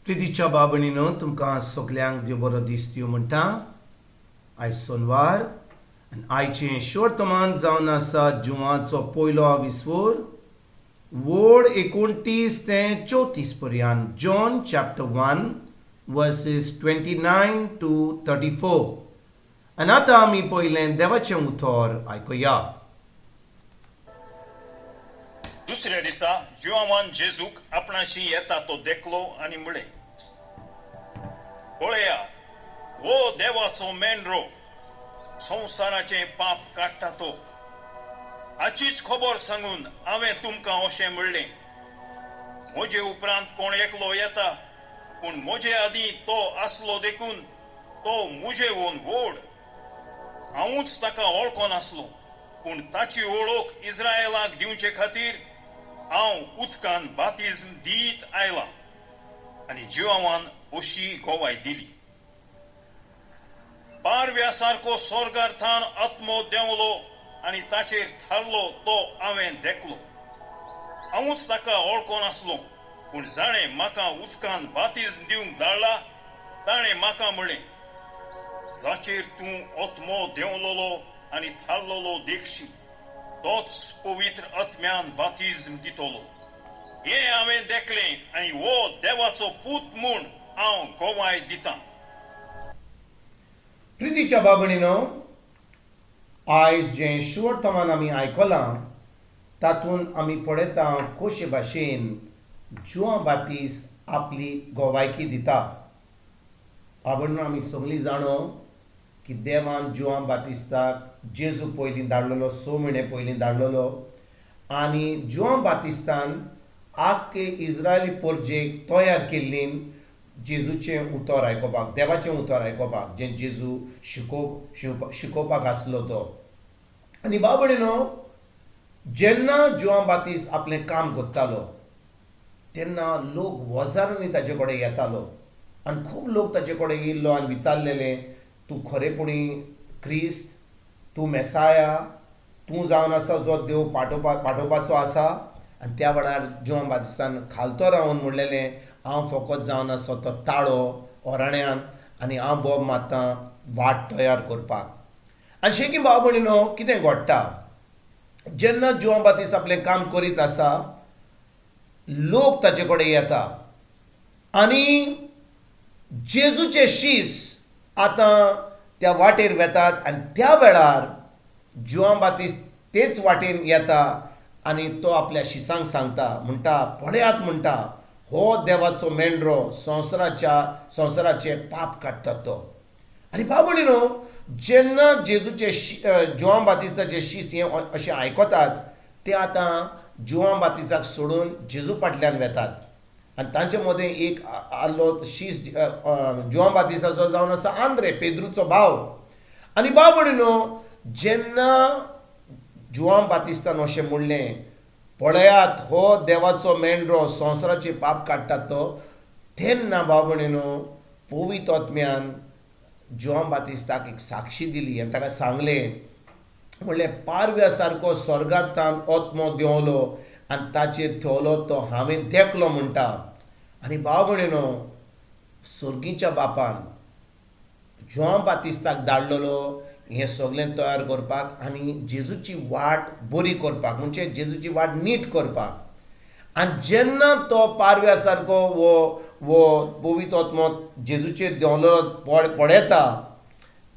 प्रितीच्या बाबणीनो तुमकां सगल्यांक देव बरो दीस दिवं म्हणटा. आयज सोनवार आनी आयचें शोर्तमान जावन आसा जुवाचो पयलो विस्वोर वोड 29 ते 34 पर्यंत. John chapter 1 versus 29 to 34. आनी आतां आमी पयलें देवाचें उतर आयकुया. दुसऱ्या दिसा जुआवान जेजूक आपणाशी येता तो देखलो आनी म्हळे, पळया, वो देवाचो मेंढरो, संवसाराचें पाप काडटा तो. हाचीच खबर सांगून हांवें तुमकां अशें म्हणलें. म्हजे उपरांत कोण एकलो येता, पूण म्हजे आदीं तो आसलो देखून तो म्हजेवून व्हड. हांवूच ताका वळखो नासलो, पूण ताची वळख इस्रायलाक दिवचे खातीर हांव उदकान बातिज्म दीत आयला. आनी जिवावान अशी गोवाय दिली. पारव्या सारको स्वर्गार्थान आत्मो देंवलो आनी ताचेर थारलो तो हांवें देखलो. हांवूच ताका वळखो नासलो, पूण जाणें म्हाका उदकान बातिज्म दिवंक धाडला ताणें म्हाका म्हळें, जाचेर तूं आत्मो देंवलोलो आनी थारलोलो देखशी तोच पवित्र आत्म्यान बातिज्म दितलो. हें हांवें देखलें आनी वो देवाचो पूत म्हूण हांव गोवाय दितां. प्रितीच्या बाबणीनो, आयज जें शोर्तमान आमी आयकलां तातूंत आमी पळयता कशे भाशेन जुआं बातीस आपली गोवायकी दिता. बाबणीनो, आमी सगळीं जाणो की देवान जुआं बातिस्ताक जेजू पयलीं धाडलेलो, 6 म्हयने पयलीं धाडलेलो. आनी जुआं बातिस्तान आख्खे इस्रायली परजेक तयार केल्ली जेजूचें उतर आयकोपाक, देवाचें उतर आयकोपाक, जें जेजू शिकोवपाक आसलो तो. आनी बाबणीनो, जेन्ना जुआं बातीस आपलें काम करतालो तेन्ना लोक वजारांनी ताचे कडेन येतालो. आनी खूब लोक ताचे कडेन येयल्लो आनी विचारलेलें, तूं खरेपणी क्रिस्त, तूं मेसाया, तूं जावन आसा जो देव पाठोवपाचो आसा. आनी त्या वेळार जुआं बातिस्तान खालतो रावन म्हणलेलें, हांव फकत जावन आसा तो ताळो ओराण्यांत आनी हांव बोब मारतां वाट तयार करपाक. आनी शेकी बाबणीनो, कितें घडटा जेन्ना जुआं बातीस आपलें काम करीत आसा, लोक ताचे कडेन येता आनी जेजूचे शीस आतां त्या वाटेर वेतात. आनी त्या वेळार जुआं बातीस तेच वाटेन येता आनी तो आपल्या शिसांक सांगता, म्हणटा, पळयात म्हणटा, हो देवाचो मेंढरो संवसाराचे पाप काडटा तो. आनी बाबणीनो, जेन्ना जेजूचे जुआं बातिस्ताचे शीस हें अशें आयकतात, ते आतां जुआं बातिस्ताक सोडून जेजू फाटल्यान वेतात. आनी तांचे मदें एक आसलो शीस जुआं बातिस्ताचो जावन आसा आंद्रे, पेद्रूचो भाव. आनी बाबणीनो, जेन्ना जुआं बातिस्तान अशें म्हणलें, पळयात, हो देवाचो मेंढरो संवसाराचे पाप काडटा तो, तेन्ना बाबणीनो पवित्र आत्म्यान जुआं बातिस्ताक एक साक्षी दिली आनी ताका सांगलें, म्हणलें, पारव्या सारको स्वर्गार्थान आत्मो देंवलो आनी ताचेर थेवलो तो हांवें देखलो म्हणटा. आनी बाबणीनो, सर्गीच्या बापान जुआं बातिस्ताक धाडलेलो हें सगळें तयार करपाक आनी जेजूची वाट बरी करपाक, म्हणजे जेजूची वाट नीट करपाक. आनी जेन्ना तो पारव्या सारको वो पवित्र आत्मो जेजूचेर देंवलो पळयता,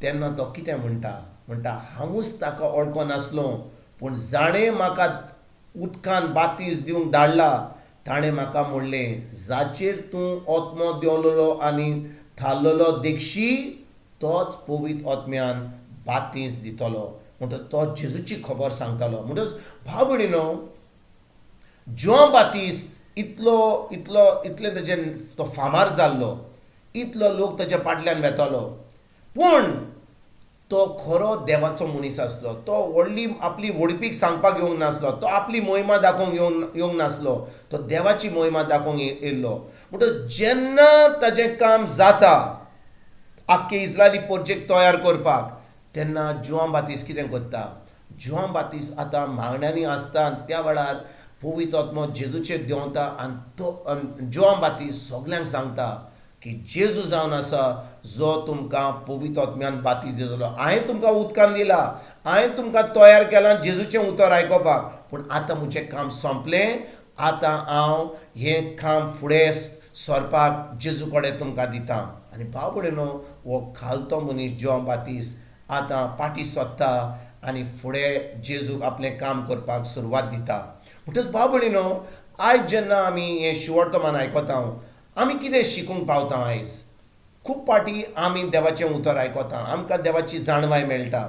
तेन्ना तो कितें म्हणटा, हांवूच ताका वळखो नासलो, पूण जाणें म्हाका उदकान बातीस दिवंक धाडला ताणें म्हाका म्हणलें, जाचेर तूं आत्मो देंवलोलो आनी थारलोलो देखशी तोच पवित्र आत्म्यान बातीस दितलो. म्हणटच तो जेजूची खबर सांगतालो. म्हणटच भावभयणीनो, जुआं बातीस इतलें ताजें तो फामार जाल्लो, इतलो लोक ताच्या फाटल्यान वेतालो, पूण तो खरो देवाचो मनीस आसलो. तो व्हडली आपली व्हडपीक सांगपाक येवंक नासलो, तो आपली महिमा दाखोवंक येवंक नासलो, तो देवाची महिमा दाखोवंक येयल्लो. म्हणटच जेन्ना ताजें काम जाता आख्खे इस्रायली परजेक तयार करपाक, तेन्ना जुआं बातीस कितें करता, जुआं बातीस आतां मागण्यांनी आसता. त्या वेळार पवित्र आत्मो जेजूचेर देंवता आनी तो जोआन बातीस सगल्यांक सांगता की जेजू जावन आसा जो तुमकां पवित्र आत्म्यान बातीस दितलो. हांवें तुमकां उदकान दिला, हांवें तुमकां तयार केलां जेजूचें उतर आयकोपाक, पूण आतां म्हजें काम सोंपलें. आतां हांव हें काम फुडें सरपाक जेजू कडेन तुमकां दिता. आनी भाव भयणीनो, हो खालतो मनीस जोआन बातीस आतां पाटी सोदता आनी फुडें जेजूक आपलें काम करपाक सुरवात दिता. म्हणटच भाव भयणीनो, आयज जेन्ना आमी हें शिवोर्तमान आयकता, आमी कितें शिकूंक पावता आयज? खूब पाटी आमी देवाचें उतर आयकता, आमकां देवाची जाणवाय मेळटा,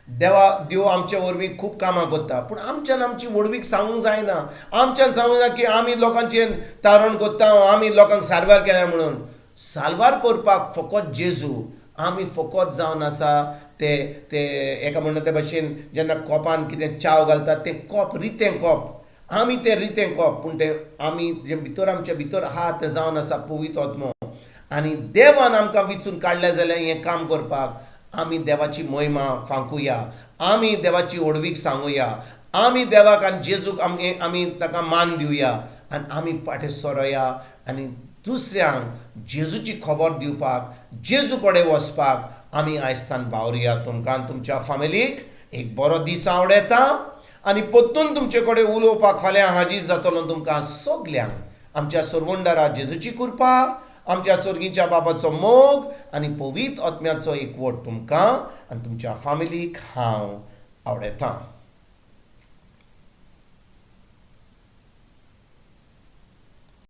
देव आमचे वरवीं खूब कामां करता, पूण आमच्यान आमची वडवीक सांगूंक जायना. आमच्यान सांगूंक जाय की आमी लोकांचें तारण करता, आमी लोकांक सारवार केल्या म्हणून. सारवार करपाक फकत जेजू. आमी फकत जावन आसा ते एका म्हणटा ते भाशेन जेन्ना कॉपान कितें चाव घालतात तें कॉप, रितें कॉप, आमी तें रितें कॉप, पूण तें आमी जे भितर आमच्या भितर आहा तें जावन आसा पवित्र आत्मो. आनी देवान आमकां वेंचून काडलें जाल्यार हें काम करपाक आमी देवाची महिमा फांकुया, आमी देवाची ओडवीक सांगुया, आमी देवाक आनी जेजूक आमी ताका मान दिवया आनी आमी फाटें सरोया आनी दुसऱ्यांक जेजूची खबर दिवपाक, जेजू कडेन वचपाक आमी आयजतान वावरया. तुमकां आनी तुमच्या फॅमिलीक एक बरो दीस आवडेता आनी परतून तुमचे कडेन उलोवपाक फाल्यां हाजीर जातलो तुमकां सगल्यांक. आमच्या सर्वंडारा जेजूची कृपा, आमच्या स्वर्गीच्या बाबाचो मोग आनी पवित्र आत्म्याचो एकवट तुमकां आनी तुमच्या फॅमिलीक हांव आवडयतां.